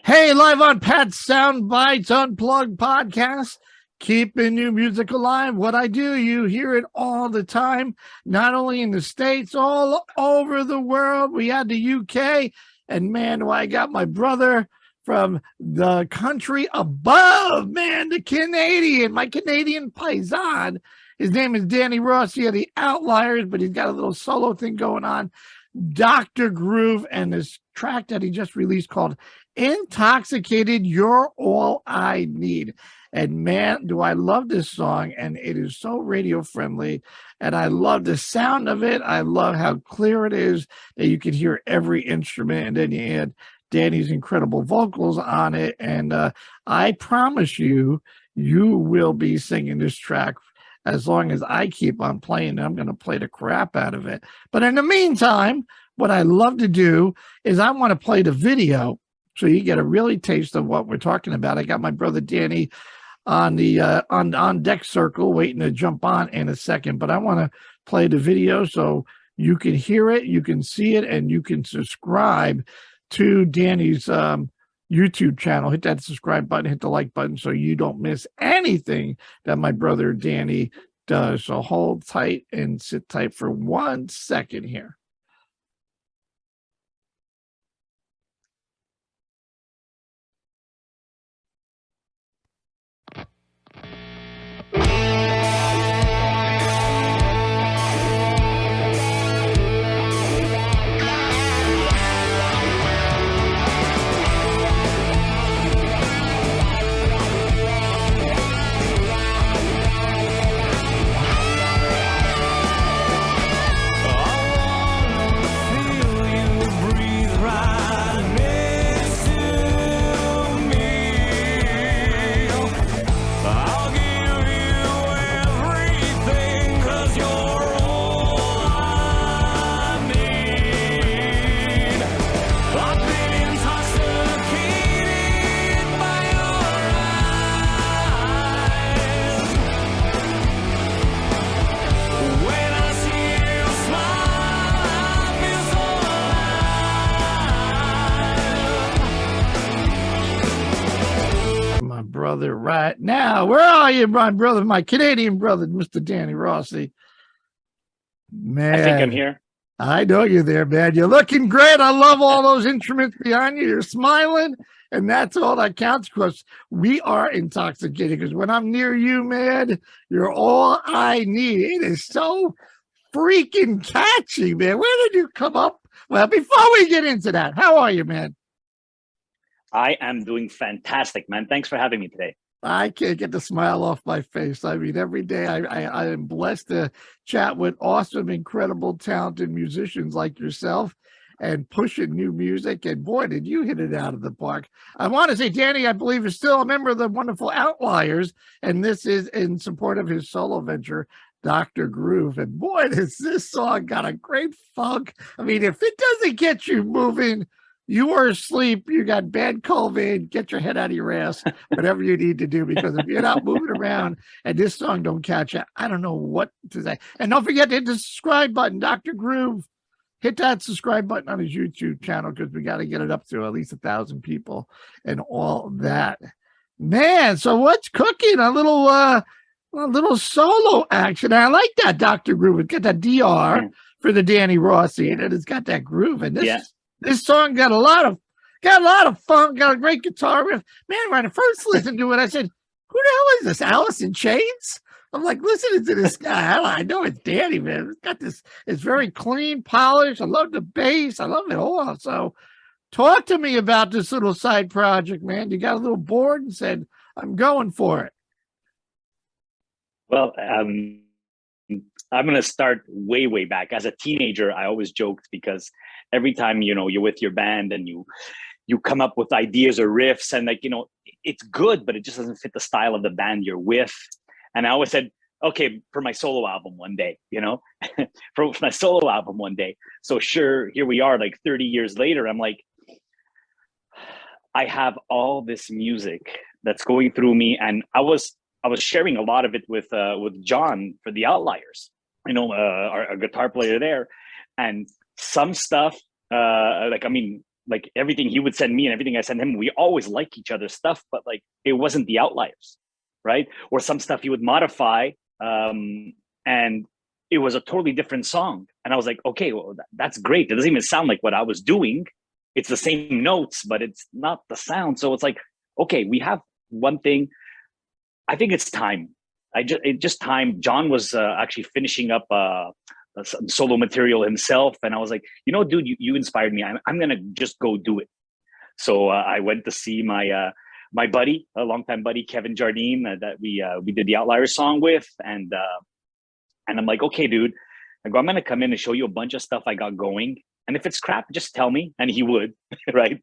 Hey, live on Pat's Soundbytes Unplugged podcast, keeping new music alive. What I do, you hear it all the time, not only in the States, all over the world. We had the UK, and man, I got my brother from the country above, man, my Canadian paisan. His name is Danny Rossi of the Outliers, but he's got a little solo thing going on. Dr. Groove, and this track that he just released called Intoxicated, You're All I Need. And man, do I love this song, and it is so radio friendly, and I love the sound of it. I love how clear it is that you can hear every instrument, and then you add Danny's incredible vocals on it, and I promise you, you will be singing this track as long as I keep on playing. I'm going to play the crap out of it. But in the meantime, what I love to do is I want to play the video so you get a really taste of what we're talking about. I got my brother Danny on the on deck circle waiting to jump on in a second, but I want to play the video so you can hear it, you can see it, and you can subscribe to Danny's YouTube channel. Hit that subscribe button, hit the like button so you don't miss anything that my brother Danny does. So hold tight and sit tight for 1 second here. Brother right now. Where are you, my brother, my Canadian brother, Mr. Danny Rossi? Man, I think I'm here. I know you're there, man. You're looking great. I love all those instruments behind you. You're smiling, and that's all that counts, because we are intoxicated. Because when I'm near you, man, you're all I need. It is so freaking catchy, man. Where did you come up? Well, before we get into that, how are you, man? I am doing fantastic, man. Thanks for having me today. I can't get the smile off my face. I mean, every day I am blessed to chat with awesome, incredible, talented musicians like yourself and pushing new music. And boy, did you hit it out of the park. I want to say, Danny, I believe, is still a member of the wonderful Outliers. And this is in support of his solo venture, Dr. Groove. And boy, does this song got a great funk. I mean, if it doesn't get you moving, you are asleep, you got bad COVID, get your head out of your ass, whatever you need to do, because if you're not moving around and this song don't catch you, I don't know what to say. And don't forget to hit the subscribe button. Dr. Groove, hit that subscribe button on his YouTube channel, because we got to get it up to at least 1,000 people and all that. Man, so what's cooking? A little solo action. I like that, Dr. Groove. It's got that DR for the Danny Rossi, and it's got that groove. And this song got a lot of fun, got a great guitar riff. Man, when I first listened to it, I said, who the hell is this, Alice in Chains? I'm like, listening to this guy. I know it's Danny, man. It's got this, it's very clean, polished. I love the bass. I love it all. So talk to me about this little side project, man. You got a little bored and said, I'm going for it. Well, I'm going to start way, way back. As a teenager, I always joked, because every time, you're with your band and you come up with ideas or riffs, and it's good, but it just doesn't fit the style of the band you're with. And I always said, okay, for my solo album one day, for my solo album one day. So sure, here we are, like 30 years later. I'm like, I have all this music that's going through me. And I was sharing a lot of it with John for the Outliers, our guitar player there. And some stuff, like everything he would send me and everything I send him, we always like each other's stuff, but like it wasn't the Outliers, right? Or some stuff he would modify, and it was a totally different song. And I was like, okay, well, that's great. It doesn't even sound like what I was doing. It's the same notes, but it's not the sound. So it's like, okay, we have one thing. I think it's time. Just time. John was actually finishing up some solo material himself, and I was like, dude, you inspired me. I'm gonna just go do it. So I went to see my buddy, a longtime buddy, Kevin Jardine, that we did the Outliers song with, and I'm like, okay, dude, I'm gonna come in and show you a bunch of stuff I got going, and if it's crap, just tell me. And he would, right?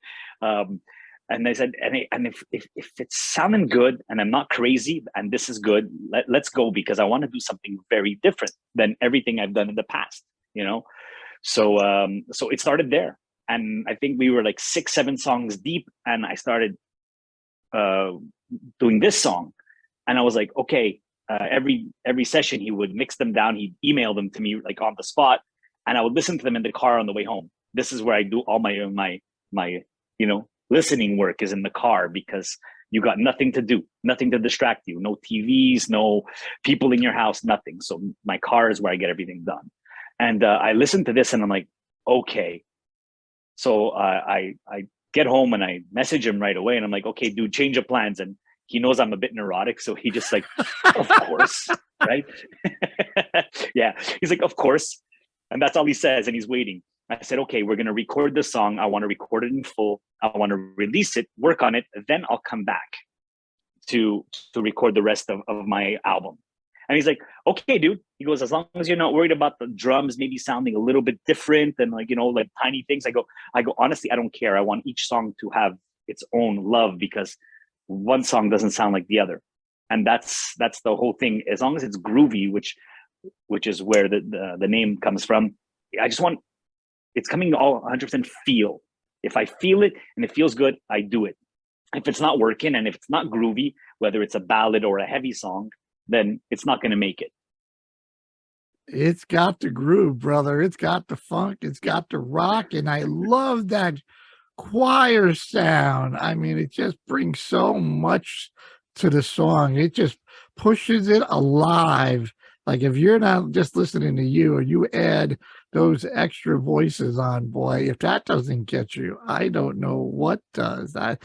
And I said, and if it's sounding good and I'm not crazy and this is good, let's go, because I want to do something very different than everything I've done in the past, So so it started there, and I think we were like 6-7 songs deep, and I started doing this song, and I was like, okay. Every session he would mix them down. He'd email them to me like on the spot, and I would listen to them in the car on the way home. This is where I do all my listening work, is in the car, because you got nothing to do, nothing to distract you, no TVs, no people in your house, nothing. So my car is where I get everything done. And I listened to this and I'm like, okay. So I get home and I message him right away and I'm like, okay, dude, change of plans. And he knows I'm a bit neurotic. So he just like, of course, right? Yeah. He's like, of course. And that's all he says. And he's waiting. I said, okay, we're going to record this song. I want to record it in full. I want to release it, work on it. Then I'll come back to record the rest of my album. And he's like, okay, dude. He goes, as long as you're not worried about the drums maybe sounding a little bit different and like tiny things. I go, honestly, I don't care. I want each song to have its own love, because one song doesn't sound like the other. And that's the whole thing. As long as it's groovy, which is where the name comes from. I just want, it's coming all 100% feel. If I feel it and it feels good, I do it. If it's not working and if it's not groovy, whether it's a ballad or a heavy song, then it's not going to make it. It's got the groove, brother. It's got the funk. It's got the rock. And I love that choir sound. I mean, it just brings so much to the song. It just pushes it alive. Like if you're not just listening to you, or you add those extra voices on, boy, if that doesn't get you, I don't know what does. That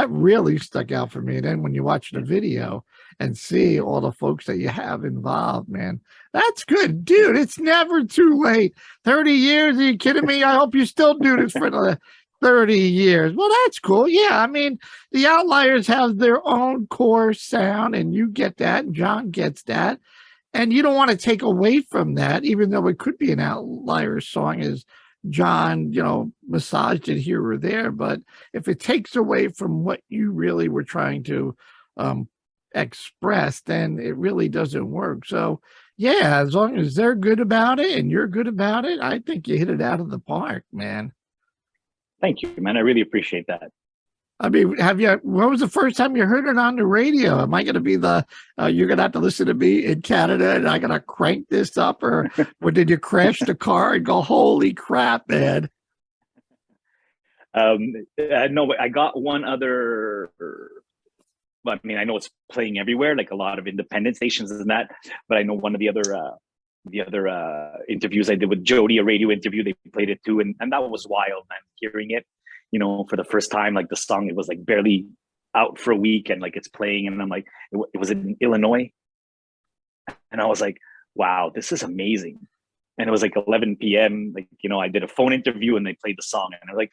really stuck out for me. And then when you watch the video and see all the folks that you have involved, man, that's good, dude. It's never too late. 30 years? Are you kidding me? I hope you still do this for another 30 years. Well, that's cool. Yeah, I mean, the Outliers have their own core sound, and you get that, and John gets that. And you don't want to take away from that, even though it could be an Outliers song, as John, massaged it here or there. But if it takes away from what you really were trying to express, then it really doesn't work. So, yeah, as long as they're good about it and you're good about it, I think you hit it out of the park, man. Thank you, man. I really appreciate that. I mean, when was the first time you heard it on the radio? Am I going to be you're going to have to listen to me in Canada and I got to crank this up, or did you crash the car and go, holy crap, man? No, I got one other, I mean, I know it's playing everywhere, like a lot of independent stations and that, but I know one of the other interviews I did with Jody, a radio interview, they played it too. And that was wild, man, hearing it. For the first time, like the song, it was like barely out for a week and like it's playing. And I'm like, it was in Illinois. And I was like, wow, this is amazing. And it was like 11 p.m. Like, I did a phone interview and they played the song. And I was like,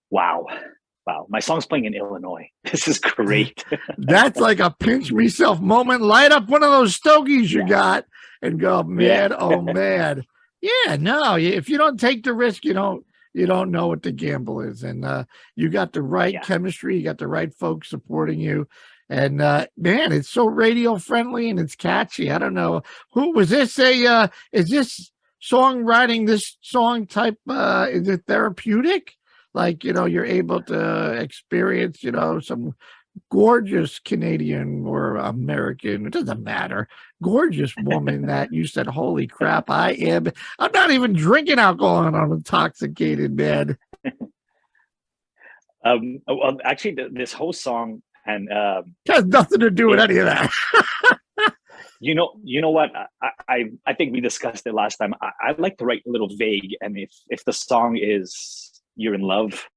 wow, my song's playing in Illinois. This is great. That's like a pinch myself moment. Light up one of those stogies you got and go, man, oh man. Yeah, no, if you don't take the risk, you don't know what the gamble is. And you got the right chemistry, you got the right folks supporting you. And man, it's so radio friendly and it's catchy. I don't know. Who was this? Is this songwriting, this song type, is it therapeutic? Like, you're able to experience, some gorgeous Canadian or American, it doesn't matter, gorgeous woman that you said, holy crap, I'm not even drinking alcohol and I'm intoxicated, man. Well, actually, this whole song and has nothing to do with it, any of that. you know what? I think we discussed it last time. I like to write a little vague, and if the song is "You're in Love,"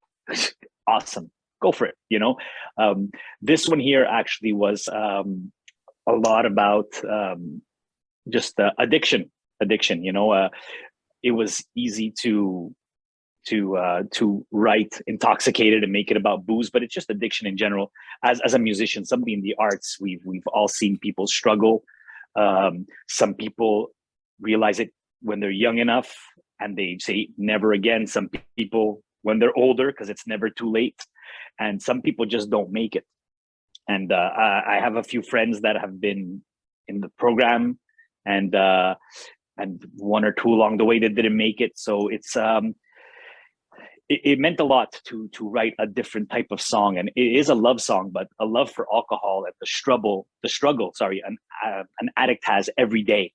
awesome, go for it. This one here actually was a lot about just addiction. Addiction. It was easy to write Intoxicated and make it about booze, but it's just addiction in general. As a musician, somebody in the arts, we've all seen people struggle. Some people realize it when they're young enough and they say never again. Some people when they're older, because it's never too late, and some people just don't make it. And I have a few friends that have been in the program, and one or two along the way that didn't make it. So it meant a lot to write a different type of song, and it is a love song, but a love for alcohol and the struggle. Sorry, an addict has every day.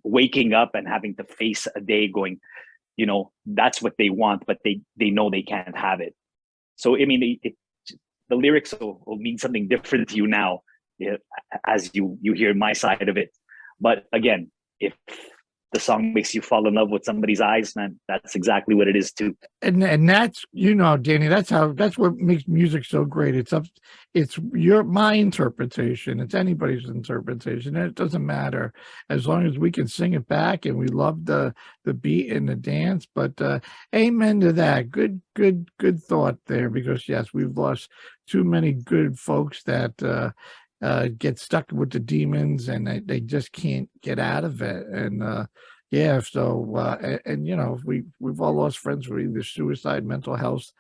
Waking up and having to face a day going, that's what they want, but they know they can't have it. So I mean, the lyrics will mean something different to you now, as you hear my side of it. But again, if the song makes you fall in love with somebody's eyes, man, that's exactly what it is too. And that's, Danny, that's what makes music so great. It's my interpretation. It's anybody's interpretation. And it doesn't matter as long as we can sing it back and we love the beat and the dance. But amen to that. Good thought there, because yes, we've lost too many good folks that get stuck with the demons and they just can't get out of it. And yeah, so we've all lost friends with either suicide, mental health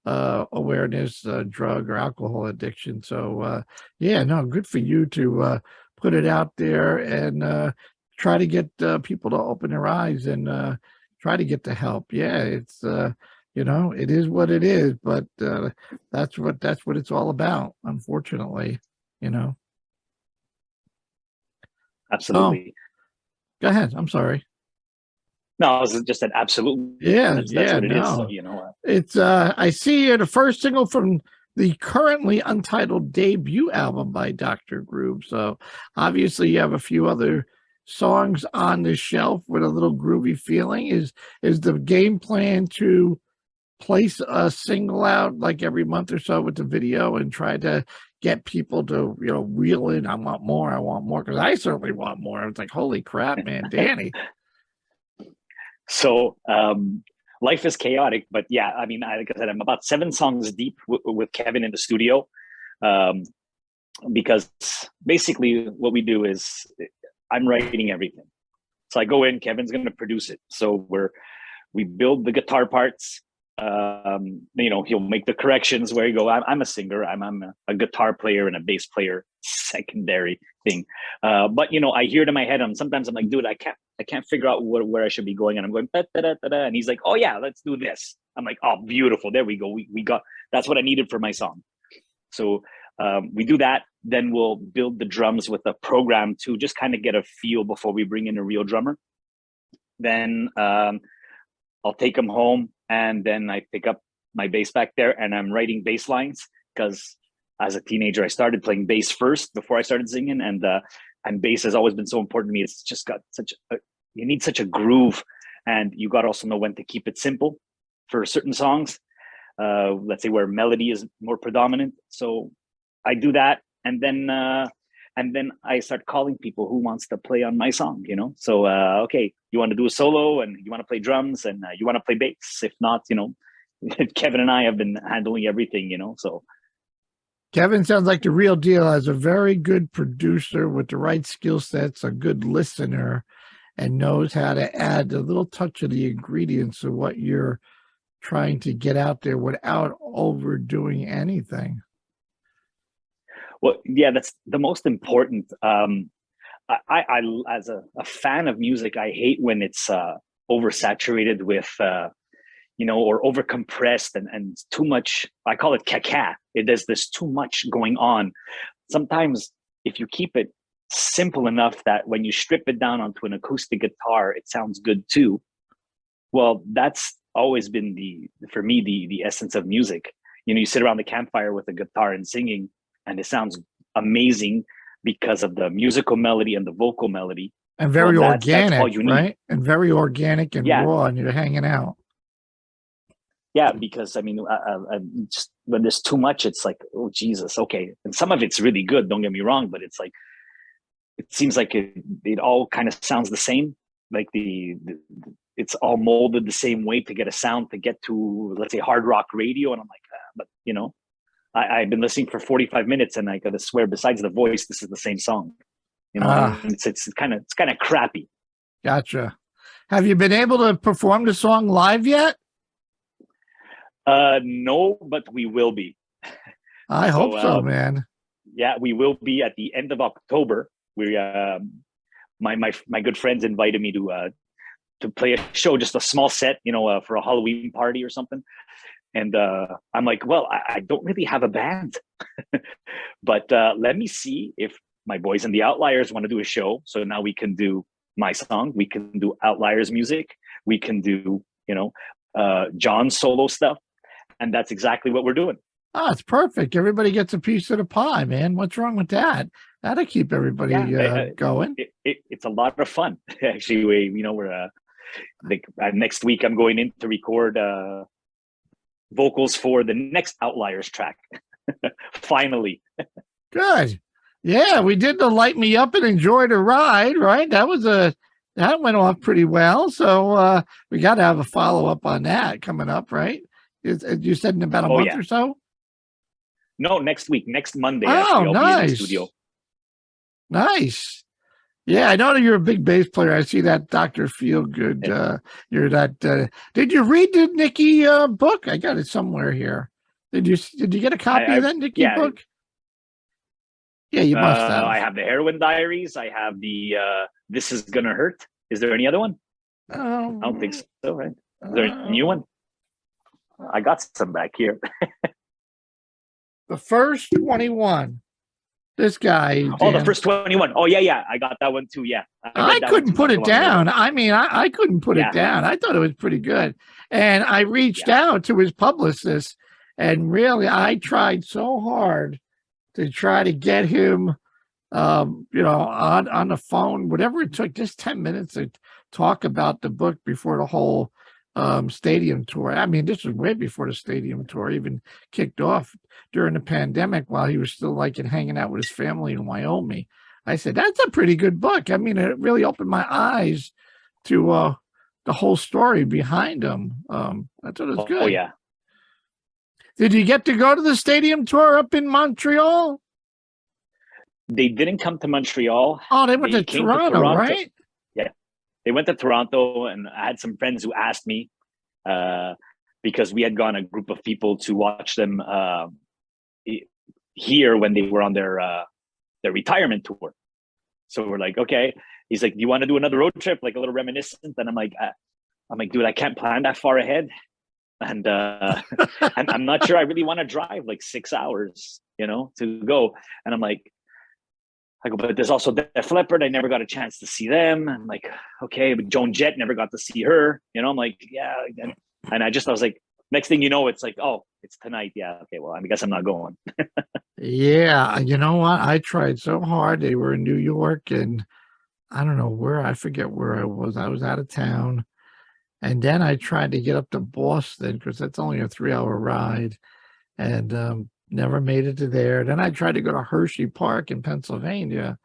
awareness, drug or alcohol addiction. So yeah, no, good for you to put it out there and try to get people to open their eyes and try to get the help. Yeah, it's it is what it is, but that's what it's all about, unfortunately. Absolutely. Go ahead. I'm sorry. No, I was just said absolutely. Yeah, That's what it is. So, it's I see the first single from the currently untitled debut album by Dr. Groove. So obviously you have a few other songs on the shelf with a little groovy feeling. Is the game plan to place a single out like every month or so with the video and try to get people to reel in? I want more, because I certainly want more. It's like, holy crap, man, Danny. So life is chaotic, but yeah, I mean, like I said, I'm about 7 songs deep with Kevin in the studio, because basically what we do is I'm writing everything. So I go in, Kevin's going to produce it. So we build the guitar parts. He'll make the corrections where you go, I'm a singer, I'm a guitar player and a bass player, secondary thing. But I hear it in my head, and sometimes I'm like, dude, I can't figure out where I should be going, and I'm going da, da, da, da, da. And he's like, oh yeah, let's do this. I'm like, oh, beautiful, there we go, we got, that's what I needed for my song. So we do that, then we'll build the drums with a program to just kind of get a feel before we bring in a real drummer. Then I'll take them home, and then I pick up my bass back there, and I'm writing bass lines, because as a teenager I started playing bass first before I started singing, and bass has always been so important to me. It's just got you need such a groove, and you got to also know when to keep it simple for certain songs. Let's say where melody is more predominant. So I do that, and then I start calling people who wants to play on my song, So, okay, you want to do a solo, and you want to play drums, and you want to play bass. If not, Kevin and I have been handling everything, So Kevin sounds like the real deal, as a very good producer with the right skill sets, a good listener, and knows how to add a little touch of the ingredients of what you're trying to get out there without overdoing anything. Well, yeah, that's the most important. I as a fan of music, I hate when it's oversaturated with, or overcompressed and too much. I call it caca. There's too much going on. Sometimes if you keep it simple enough that when you strip it down onto an acoustic guitar, it sounds good too. Well, that's always been for me the essence of music. you sit around the campfire with a guitar and singing, and it sounds amazing because of the musical melody and the vocal melody. And very organic, that's all you need. right? And very organic and raw, and you're hanging out. Yeah, because I mean, just when there's too much, it's like, oh Jesus, okay. And some of it's really good. Don't get me wrong, but it's like, it seems like it all kind of sounds the same. Like it's all molded the same way to get a sound to get to, let's say, hard rock radio. And I'm like, but I've been listening for 45 minutes, and I gotta swear, besides the voice, this is the same song. It's kind of crappy. Gotcha. Have you been able to perform the song live yet? No, but we will be. I hope so, man. Yeah, we will be at the end of October. We my good friends invited me to play a show, just a small set, for a Halloween party or something. And I'm like, well, I don't really have a band, but let me see if my boys and the Outliers want to do a show. So now we can do my song, we can do Outliers music, we can do John's solo stuff. And that's exactly what we're doing. Oh, it's perfect. Everybody gets a piece of the pie, man. What's wrong with that? That'll keep everybody going. It's a lot of fun. Actually, we're next week I'm going in to record vocals for the next Outliers track. Finally. Good. Yeah, we did the Light Me Up and Enjoy the Ride, right? That went off pretty well. So we got to have a follow-up on that coming up, right? You said in about a month or so? No, next week, next Monday. Oh, actually, I'll nice. be in the studio. Nice. Yeah, I know that you're a big bass player. I see that Dr. Feelgood. You're that. Did you read the Nikki book? I got it somewhere here. Did you get a copy of that Nikki book? Yeah, you must have. I have the Heroin Diaries. I have the This Is Gonna Hurt. Is there any other one? I don't think so, right? Is there a new one? I got some back here. The First 21. This guy. Oh, The First 21. Oh, yeah. I got that one too. Yeah. I couldn't put it down. I mean, I couldn't put it down. I thought it was pretty good. And I reached out to his publicist, and really, I tried so hard to try to get him, on the phone, whatever it took, just 10 minutes to talk about the book before the whole stadium tour. I mean, this was way before the stadium tour even kicked off, during the pandemic, while he was still hanging out with his family in Wyoming. I said, that's a pretty good book. I mean, it really opened my eyes to the whole story behind him. I thought it was good. Oh, yeah. Did you get to go to the stadium tour up in Montreal? They didn't come to Montreal. Oh, they went to Toronto, right? Yeah. They went to Toronto, and I had some friends who asked me, because we had gone a group of people to watch them here when they were on their retirement tour. So we're like, okay. He's like, do you want to do another road trip, like a little reminiscent? And I'm like, dude, I can't plan that far ahead. And I'm not sure I really want to drive like 6 hours, to go. And I'm like, but there's also Def Leppard. I never got a chance to see them. I'm like, okay, but Joan Jett, never got to see her. I'm like, yeah. And I was like, next thing you know, it's like, oh, it's tonight. Yeah, okay, well, I guess I'm not going. Yeah, you know what? I tried so hard. They were in New York, and I don't know where. I forget where I was. I was out of town. And then I tried to get up to Boston, because that's only a 3-hour ride, and never made it to there. Then I tried to go to Hershey Park in Pennsylvania.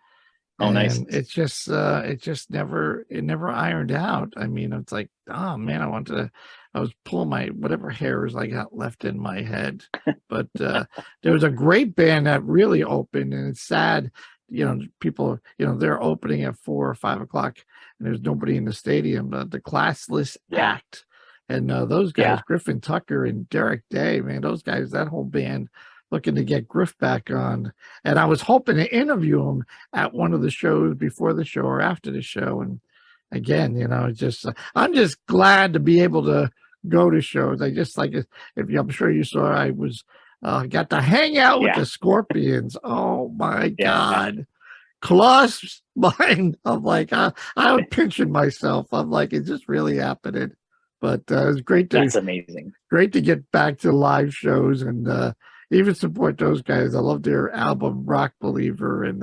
Oh, nice. It's just it never ironed out. I mean, it's like, oh man, I was pulling my whatever hairs I got left in my head. But there was a great band that really opened, and it's sad, people, they're opening at 4 or 5 o'clock, and there's nobody in the stadium. But the Classless Act, and those guys, Griffin Tucker and Derek Day, man, those guys, that whole band, looking to get Griff back on. And I was hoping to interview him at one of the shows, before the show or after the show. And again, I'm just glad to be able to go to shows. I just I'm sure you saw, I was got to hang out with the Scorpions. Oh my God. Close mine. I'm like, I was pinching myself. I'm like, is this really happening? But it's That's amazing. great to get back to live shows and even support those guys. I love their album Rock Believer, and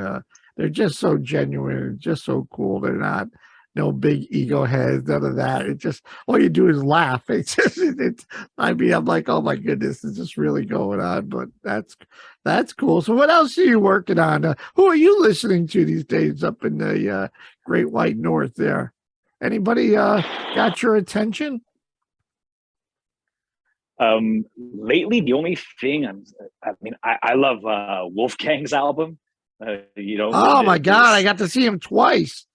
they're just so genuine and just so cool. They're not no big ego heads, none of that. It just all you do is laugh. It's just I mean, I'm like, oh my goodness, is this really going on? But that's cool. So what else are you working on? Who are you listening to these days up in the Great White North there? Anybody got your attention? Lately, the only thing I love Wolfgang's album. Oh my God, I got to see him twice.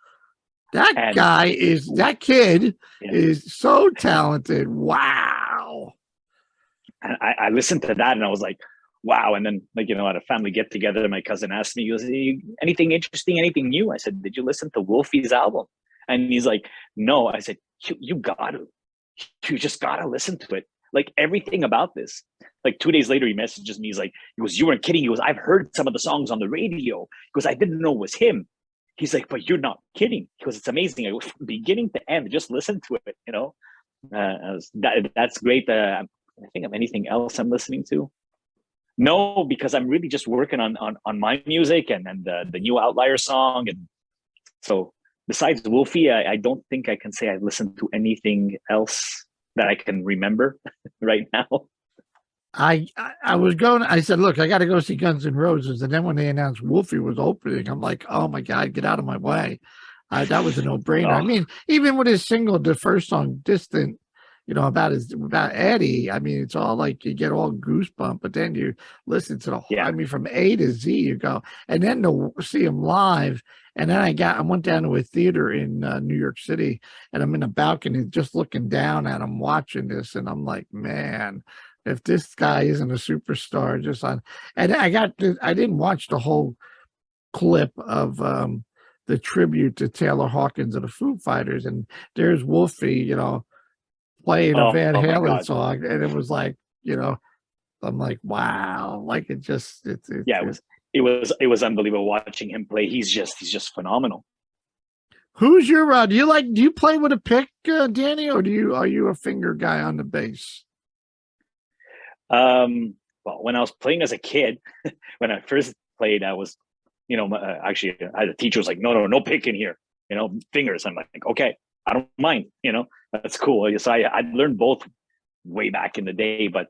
That kid is so talented. Wow. And I listened to that and I was like, wow. And then, like, at a family get together, my cousin asked me, he goes, anything interesting, anything new? I said, did you listen to Wolfie's album? And he's like, no. I said, you just gotta listen to it. Like, everything about this. Like 2 days later, he messages me. He goes, you weren't kidding. He goes, I've heard some of the songs on the radio. He goes, I didn't know it was him. He's like, but you're not kidding. Because it's amazing. I go, from beginning to end, just listen to it, that's great. I think of anything else I'm listening to. No, because I'm really just working on my music and the new Outlier song. And so besides Wolfie, I don't think I can say I listened to anything else that I can remember right now. I said, look, I got to go see Guns N' Roses. And then when they announced Wolfie was opening, I'm like, oh my God, get out of my way. That was a no brainer. I mean, even with his single, the first song, Distant, about Eddie, I mean, it's all like you get all goosebump, but then you listen to the whole, I mean, from A to Z, you go, and then to see him live. And then I went down to a theater in New York City, and I'm in a balcony just looking down at him watching this. And I'm like, man, if this guy isn't a superstar, and I didn't watch the whole clip of the tribute to Taylor Hawkins of the Foo Fighters, and there's Wolfie, playing a Van Halen song, and it was like, I'm like, wow, like it was unbelievable watching him play. He's just phenomenal. Who's your do you play with a pick, Danny, or are you a finger guy on the bass? Well, when I was playing as a kid, when I first played, I was, actually I had a teacher was like, no picking here, fingers. I'm like, okay, I don't mind, that's cool. So I learned both way back in the day, but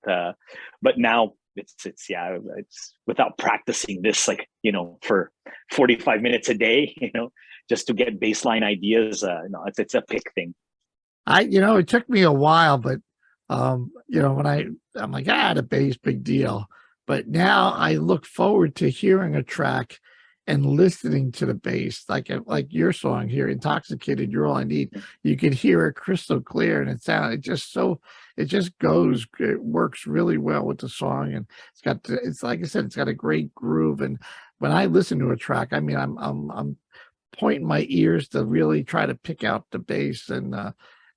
now it's without practicing this, like, for 45 minutes a day, just to get baseline ideas. It's a pick thing. It took me a while, but when I'm like, the bass, big deal. But now I look forward to hearing a track and listening to the bass, like your song here, Intoxicated, You're All I Need. You can hear it crystal clear, and it works really well with the song. And it's like I said, it's got a great groove. And when I listen to a track, I mean, I'm pointing my ears to really try to pick out the bass. And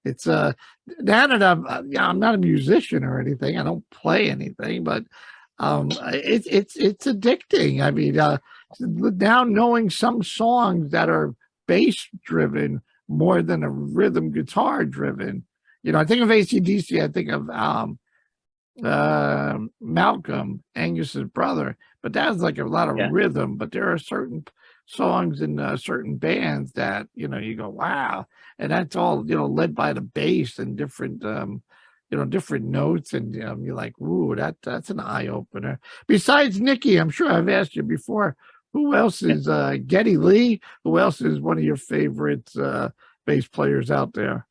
it's now that I'm not a musician or anything, I don't play anything, but it's addicting. I mean, now knowing some songs that are bass driven more than a rhythm guitar driven, I think of AC/DC, I think of Malcolm, Angus's brother, but that was like a lot of rhythm. But there are certain songs in certain bands that you go, wow, and that's all led by the bass and different different notes, and you're like, ooh, that's an eye opener. Besides Nikki, I'm sure I've asked you before, who else is Geddy Lee? Who else is one of your favorite bass players out there?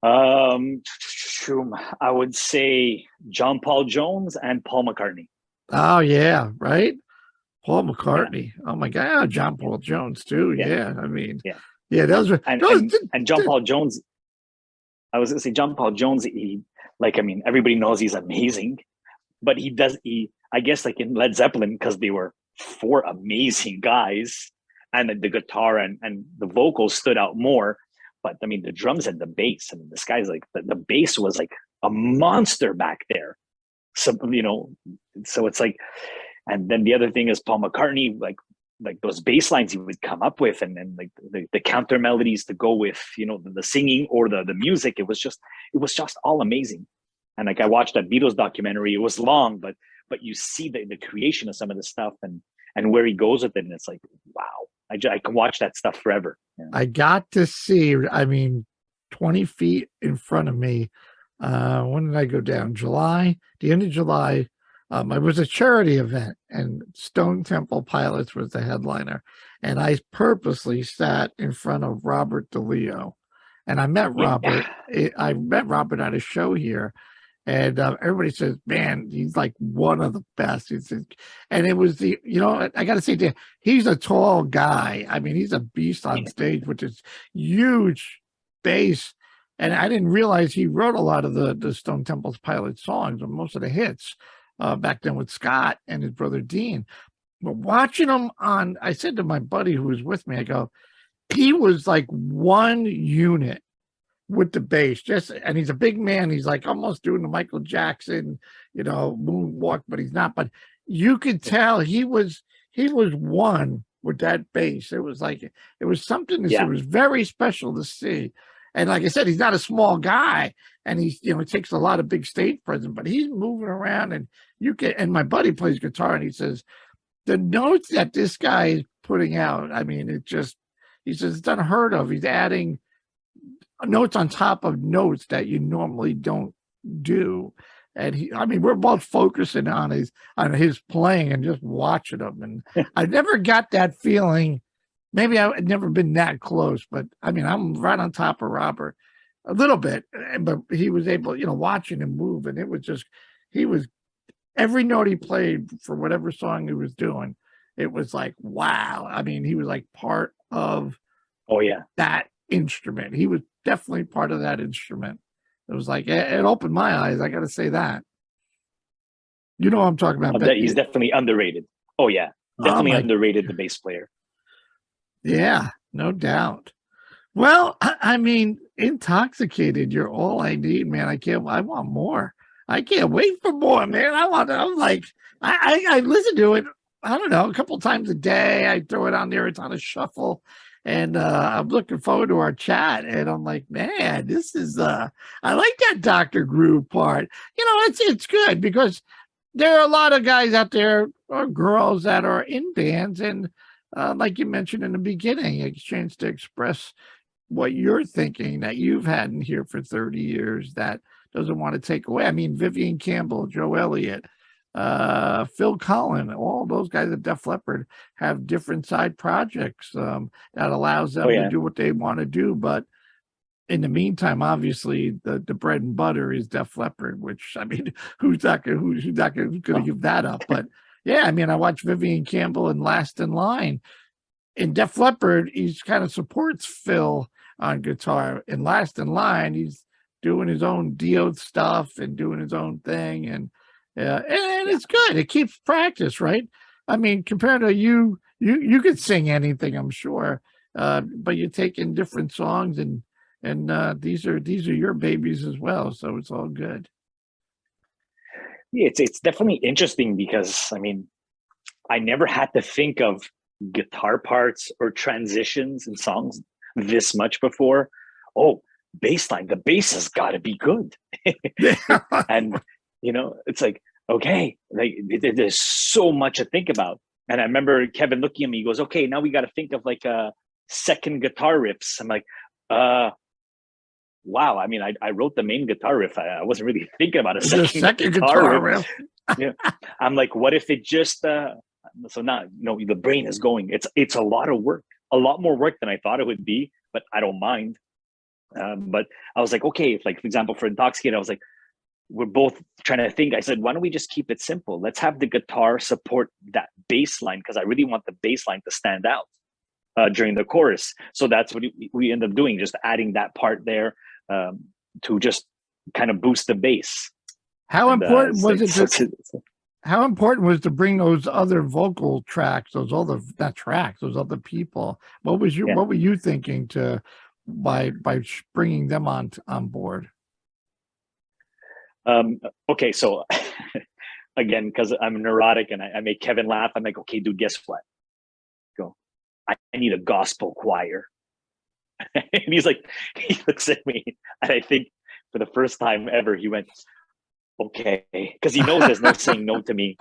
I would say John Paul Jones and Paul McCartney. Oh yeah, right. Paul McCartney. Yeah. Oh my God, John Paul Jones too. Yeah, I mean, those were and John Paul Jones. I was gonna say John Paul Jones. Everybody knows he's amazing, but I guess like in Led Zeppelin, because they were four amazing guys, and the guitar and the vocals stood out more. But I mean, the drums and the bass, and this guy's like the bass was like a monster back there. So so it's like, and then the other thing is Paul McCartney, like like those bass lines he would come up with, and then like the counter melodies to go with, you know, the singing or the music. It was just all amazing. And like I watched that Beatles documentary. It was long, but you see the creation of some of the stuff and where he goes with it, and it's like, wow, I can watch that stuff forever. Yeah. I got to see, I mean, 20 feet in front of me. When did I go down? The end of July. It was a charity event, and Stone Temple Pilots was the headliner. And I purposely sat in front of Robert DeLeo. And I met Robert. I met Robert at a show here. And everybody says, man, he's like one of the best. And it was I got to say, he's a tall guy. I mean, he's a beast on stage, which is huge bass. And I didn't realize he wrote a lot of the Stone Temple Pilots songs, or most of the hits back then with Scott and his brother Dean. But watching him I said to my buddy who was with me, I go, he was like one unit with the bass, and he's a big man. He's like almost doing the Michael Jackson, moonwalk, but he's not. But you could tell he was one with that bass. It was like, it was something that it was very special to see. And like I said, he's not a small guy, and he's, he takes a lot of big stage presence, but he's moving around, and and my buddy plays guitar, and he says, the notes that this guy is putting out, I mean, he says it's unheard of. He's adding notes on top of notes that you normally don't do. And we're both focusing on his playing and just watching him. And I never got that feeling. Maybe I'd never been that close, but I'm right on top of Robert a little bit, but he was able, watching him move. And it was just, every note he played for whatever song he was doing, it was like, wow. He was like part of that instrument. He was definitely part of that instrument. It was like, it opened my eyes. I got to say that. You know what I'm talking about. He's definitely underrated. Oh yeah. Definitely underrated, the bass player. Yeah, no doubt. Well, Intoxicated, you're all I need, man. I want more. I can't wait for more, man. I listen to it, I don't know, a couple times a day. I throw it on there. It's on a shuffle. And I'm looking forward to our chat. And I'm like, man, this is I like that Dr. Groove part. It's good, because there are a lot of guys out there, or girls, that are in bands, and like you mentioned in the beginning, a chance to express what you're thinking, that you've had in here for 30 years, that doesn't want to take away. Vivian Campbell, Joe Elliott, Phil Collin, all those guys at Def Leppard have different side projects that allows them to do what they want to do. But in the meantime, obviously, the bread and butter is Def Leppard, which, who's not going to give that up? But yeah, I watched Vivian Campbell in Last in Line. In Def Leppard, he's kind of supports Phil on guitar. In Last in Line, he's doing his own Dio stuff and doing his own thing. And it's good. It keeps practice, right? Compared to you could sing anything, I'm sure. But you're taking different songs, and these are your babies as well. So it's all good. Yeah, it's definitely interesting, because I never had to think of guitar parts or transitions in songs this much before. Oh, bass line, the bass has got to be good. And it's like, okay, like there's so much to think about. And I remember Kevin looking at me, he goes, okay, now we got to think of like a second guitar riffs. I'm like, wow. I wrote the main guitar riff. I wasn't really thinking about a second guitar riff. Yeah. I'm like, what if it just so now the brain is going. It's a lot of work, a lot more work than I thought it would be, but I don't mind. But I was like, okay, if, like, for example, for Intoxicated, I was like, we're both trying to think. I said, why don't we just keep it simple? Let's have the guitar support that bass line, because I really want the bass line to stand out during the chorus. So that's what we end up doing, just adding that part there to just kind of boost the bass. How important was it? How important was to bring those other vocal tracks, those other people? What were you thinking by bringing them on board? Okay, so again, because I'm neurotic and I make Kevin laugh, I'm like, okay, dude, guess what? I need a gospel choir. And he's like, he looks at me, and I think for the first time ever, he went, okay, because he knows there's no saying no to me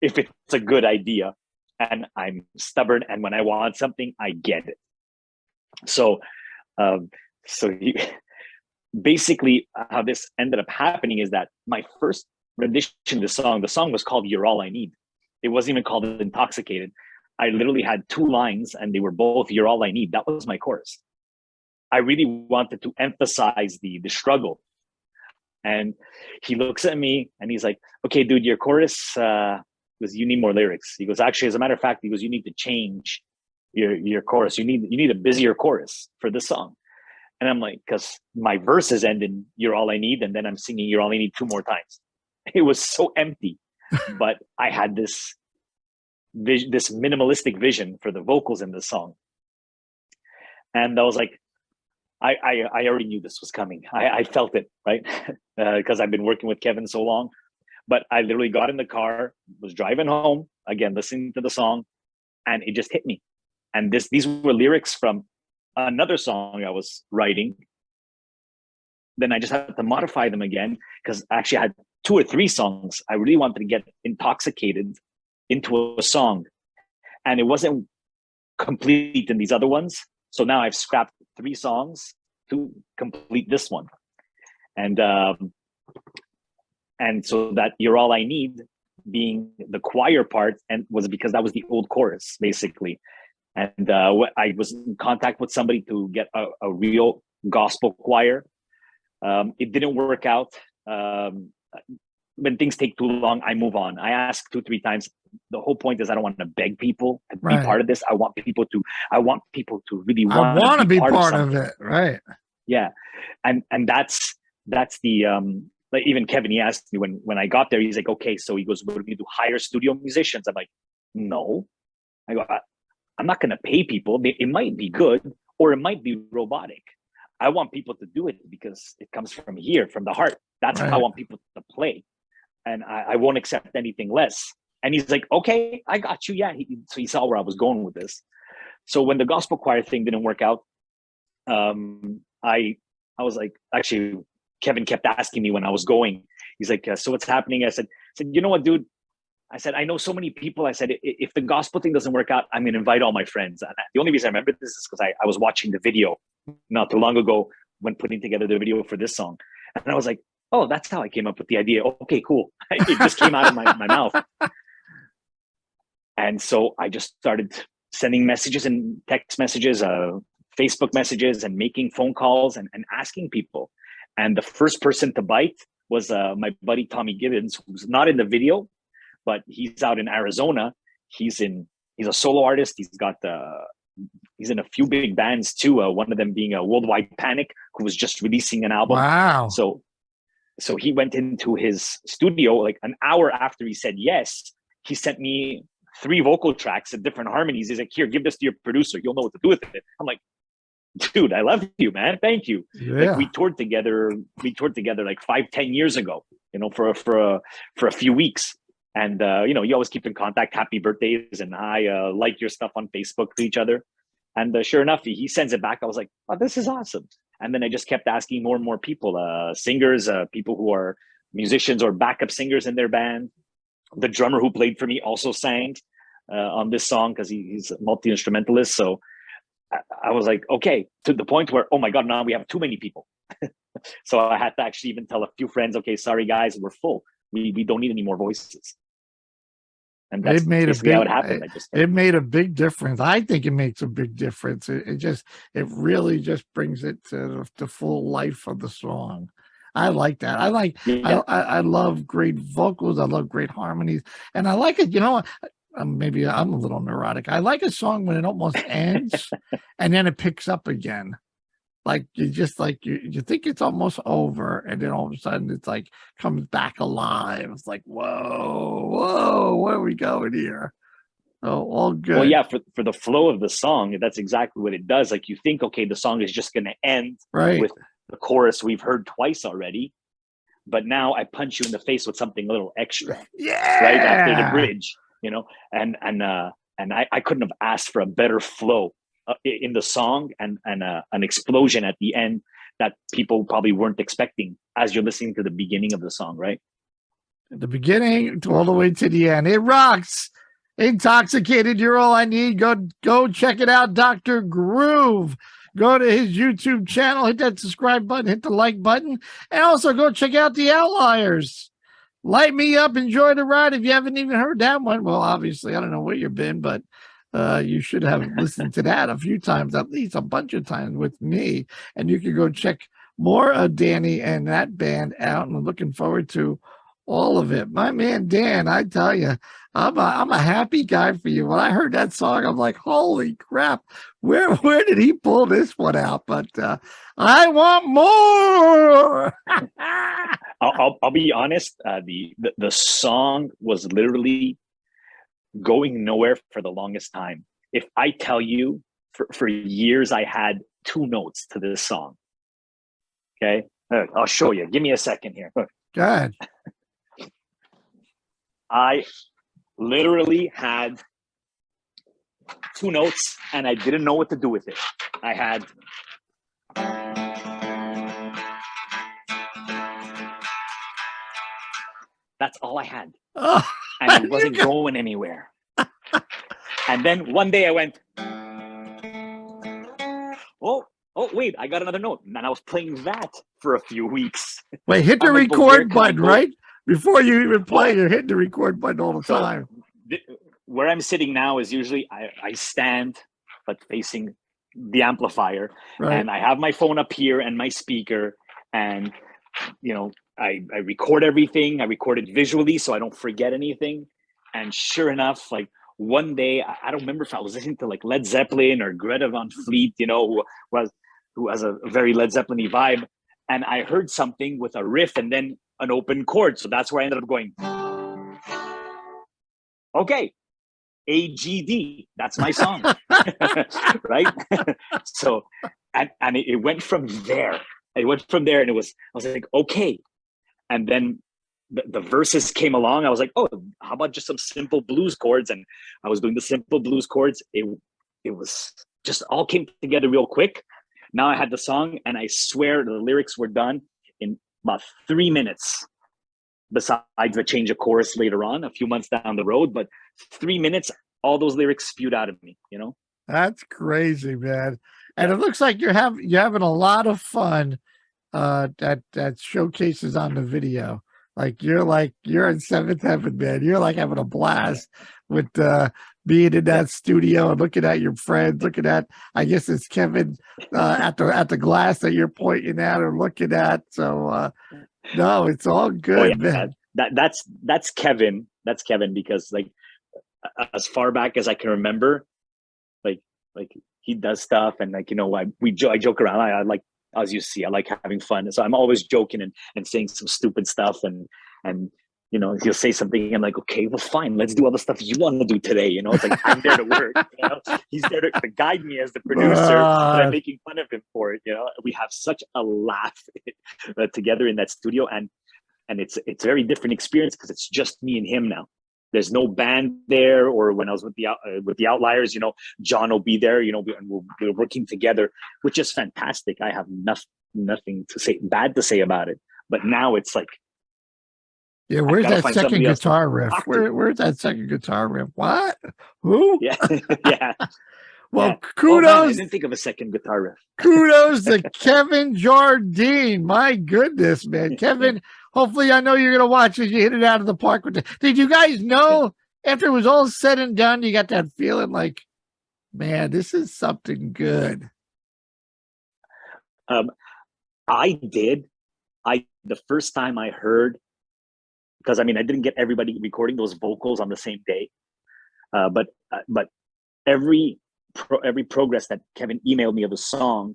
if it's a good idea, and I'm stubborn, and when I want something, I get it. So, so he basically how this ended up happening is that my first rendition of the song was called "You're All I Need." It wasn't even called "Intoxicated." I literally had 2 lines, and they were both "You're All I Need." That was my chorus. I really wanted to emphasize the struggle. And he looks at me and he's like, okay, dude, your chorus was, you need more lyrics. He goes, actually, as a matter of fact, he goes, you need to change your chorus. You need a busier chorus for this song. And I'm like, because my verses end in "You're All I Need," and then I'm singing "You're All I Need" 2 more times. It was so empty. But I had this minimalistic vision for the vocals in this song. And I was like, I already knew this was coming. I felt it, right? Because I've been working with Kevin so long. But I literally got in the car, was driving home, again, listening to the song, and it just hit me. And these were lyrics from another song I was writing. Then I just had to modify them again, because actually I had 2 or 3 songs I really wanted to get intoxicated into a song. And it wasn't complete in these other ones. So now I've scrapped 3 songs to complete this one. And so that "You're All I Need" being the choir part, and was because that was the old chorus, basically. And I was in contact with somebody to get a real gospel choir. It didn't work out. When things take too long, I move on. I ask 2-3 times. The whole point is I don't want to beg people to be part of this. I want people to really want to be part of it. Right. Yeah. And that's the, like even Kevin, he asked me when I got there, he's like, okay, so he goes, what do you do? Hire studio musicians? I'm like, no. I go, I'm not going to pay people. It might be good, or it might be robotic. I want people to do it because it comes from here, from the heart. That's how I want people to play. And I won't accept anything less. And he's like, okay, I got you. Yeah. So he saw where I was going with this. So when the gospel choir thing didn't work out, I was like, actually, Kevin kept asking me when I was going. He's like, so what's happening? I said, you know what, dude? I said, I know so many people. I said, if the gospel thing doesn't work out, I'm going to invite all my friends. And the only reason I remember this is because I was watching the video not too long ago when putting together the video for this song. And I was like, oh, that's how I came up with the idea. Okay, cool. It just came out of my mouth. And so I just started sending messages and text messages, Facebook messages, and making phone calls and asking people. And the first person to bite was my buddy Tommy Gibbons, who's not in the video, but he's out in Arizona. He's a solo artist. He's in a few big bands too. One of them being a Worldwide Panic, who was just releasing an album. Wow. So he went into his studio like an hour after he said yes. He sent me 3 vocal tracks of different harmonies. He's like, here, give this to your producer. You'll know what to do with it. I'm like, dude, I love you, man. Thank you. Yeah. Like we toured together like 5-10 years ago, for a few weeks. And, you always keep in contact, happy birthdays. And I like your stuff on Facebook to each other. And sure enough, he sends it back. I was like, oh, this is awesome. And then I just kept asking more and more people, singers, people who are musicians or backup singers in their band. The drummer who played for me also sang on this song because he's a multi-instrumentalist. So I was like, okay, to the point where, oh my God, now we have too many people. So I had to actually even tell a few friends, okay, sorry guys, we're full. We don't need any more voices. And that's basically how it happened. It made a big difference. I think it makes a big difference. It really just brings it to the full life of the song. I like that. I love great vocals. I love great harmonies. And I like it, maybe I'm a little neurotic. I like a song when it almost ends and then it picks up again. Like you just like you think it's almost over, and then all of a sudden it's like comes back alive. It's like, whoa, where are we going here? Oh, all good. Well, yeah, for the flow of the song, that's exactly what it does. Like you think, okay, the song is just going to end with the chorus we've heard twice already, but now I punch you in the face with something a little extra, yeah, right after the bridge, and and I couldn't have asked for a better flow in the song, and an explosion at the end that people probably weren't expecting as you're listening to the beginning of the song, right? At the beginning to all the way to the end. It rocks. Intoxicated, you're all I need. Go check it out, Dr. Groove. Go to his YouTube channel, hit that subscribe button, hit the like button, and also go check out The Outliers. Light Me Up, Enjoy the Ride. If you haven't even heard that one, well, obviously, I don't know where you've been, but you should have listened to that a few times, at least a bunch of times with me. And you can go check more of Danny and that band out. And I'm looking forward to all of it. My man, Dan, I tell you, I'm a happy guy for you. When I heard that song, I'm like, holy crap, where did he pull this one out? But I want more. I'll be honest. The song was literally going nowhere for the longest time. If I tell you, for years I had 2 notes to this song. Okay, I'll show you. Give me a second here. Go ahead. I literally had 2 notes and I didn't know what to do with it. I had that's all I had. Oh, And it wasn't going anywhere. And then one day I went, oh, wait, I got another note. And I was playing that for a few weeks. Wait, hit the like, record button, right? Before you even play, you're hitting the record button all the time. Where I'm sitting now is usually I stand, but facing the amplifier. Right. And I have my phone up here and my speaker. And, I record everything. I record it visually so I don't forget anything. And sure enough, like one day, I don't remember if I was listening to like Led Zeppelin or Greta Van Fleet, who has a very Led Zeppelin-y vibe. And I heard something with a riff and then an open chord. So that's where I ended up going, okay, AGD, that's my song. Right? So, and it went from there. It went from there and I was like, okay. And then the verses came along. I was like, oh, how about just some simple blues chords? And I was doing the simple blues chords. It was just all came together real quick. Now I had the song, and I swear the lyrics were done in about 3 minutes. Besides the change of chorus later on, a few months down the road, but 3 minutes, all those lyrics spewed out of me. That's crazy, man. And it looks like you're having a lot of fun. That showcases on the video. You're in seventh heaven, man. You're like having a blast with being in that studio and looking at your friends, looking at, I guess it's Kevin at the glass that you're pointing at or looking at. So no, it's all good, man. That's Kevin. That's Kevin, because like as far back as I can remember, like he does stuff, and like I joke around. I like, as you see, I like having fun. So I'm always joking and saying some stupid stuff, and he'll say something. I'm like, okay, well, fine. Let's do all the stuff you want to do today. It's like, I'm there to work. He's there to guide me as the producer, but I'm making fun of him for it. We have such a laugh together in that studio, and it's a very different experience because it's just me and him now. There's no band there, or when I was with the Outliers, John will be there. We're working together, which is fantastic. I have nothing bad to say about it. But now it's like, yeah, where's that second guitar riff? Where's that second guitar riff? What? Who? Yeah, yeah. Well, kudos. Oh, man, I didn't think of a second guitar riff. Kudos to Kevin Jardine. My goodness, man. Kevin, hopefully I know you're going to watch as you hit it out of the park. Did you guys know after it was all said and done, you got that feeling like, man, this is something good? I did. The first time I heard, because I didn't get everybody recording those vocals on the same day, but every progress that Kevin emailed me of the song,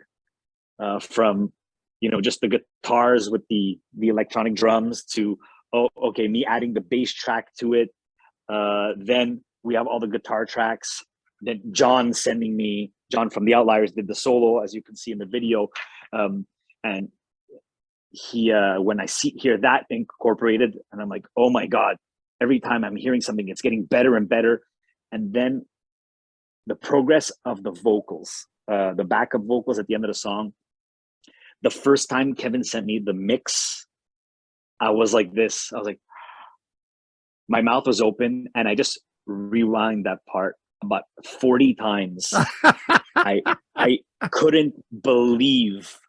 from just the guitars with the electronic drums to me adding the bass track to it, then we have all the guitar tracks, then John from the Outliers did the solo, as you can see in the video, and he when I hear that incorporated, and I'm like, oh my god, every time I'm hearing something, it's getting better and better. And then the progress of the vocals, the backup vocals at the end of the song. The first time Kevin sent me the mix, I was like this. I was like, my mouth was open, and I just rewind that part about 40 times. I couldn't believe,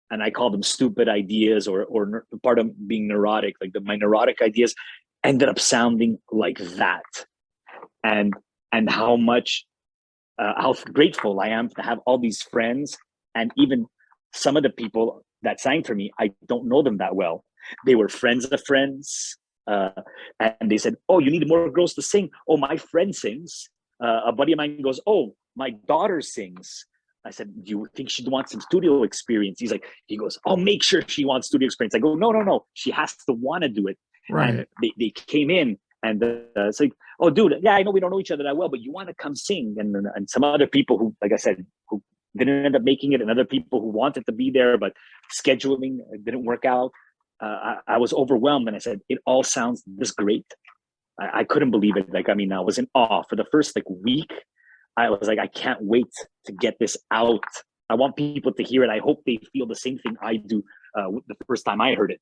and I call them stupid ideas or part of being neurotic, like my neurotic ideas ended up sounding like that. And how much, how grateful I am to have all these friends, and even some of the people that sang for me, I don't know them that well. They were friends of friends. And they said, oh, you need more girls to sing. Oh, my friend sings. A buddy of mine goes, oh, my daughter sings. I said, do you think she'd want some studio experience? He goes, oh, make sure she wants studio experience. I go, no. She has to want to do it. Right. And they came in, and it's like, oh, dude, yeah, I know we don't know each other that well, but you want to come sing. And some other people who, like I said, who didn't end up making it, and other people who wanted to be there, but scheduling didn't work out. I was overwhelmed, and I said, it all sounds this great. I couldn't believe it. Like, I mean, I was in awe for the first week. I was like, I can't wait to get this out. I want people to hear it. I hope they feel the same thing I do the first time I heard it.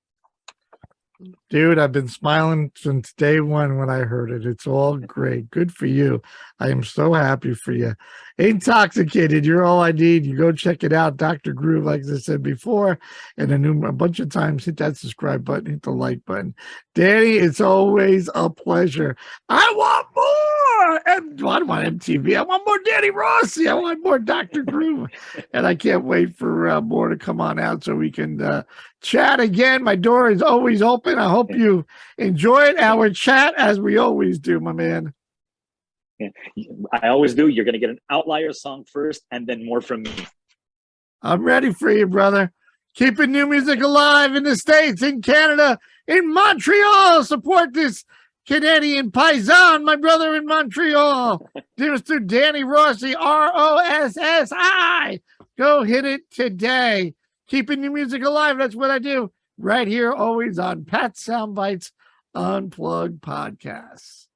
Dude, I've been smiling since day one when I heard it. It's all great. Good for you. I am so happy for you. Intoxicated, you're all I need. You go check it out. Dr. Groove, like I said before, and a bunch of times, hit that subscribe button, hit the like button. Danny, it's always a pleasure. I want more. I want MTV. I want more Danny Rossi. I want more Dr. Groove. And I can't wait for more to come on out so we can chat again. My door is always open. I hope you enjoyed our chat, as we always do, my man. Yeah, I always do. You're going to get an Outlier song first, and then more from me. I'm ready for you, brother. Keeping new music alive in the States, in Canada, in Montreal. Support this Canadian paisan, my brother in Montreal. Mr. Danny Rossi, Rossi. Go hit it today. Keeping new music alive. That's what I do right here, always on Pat Soundbytes Unplugged Podcasts.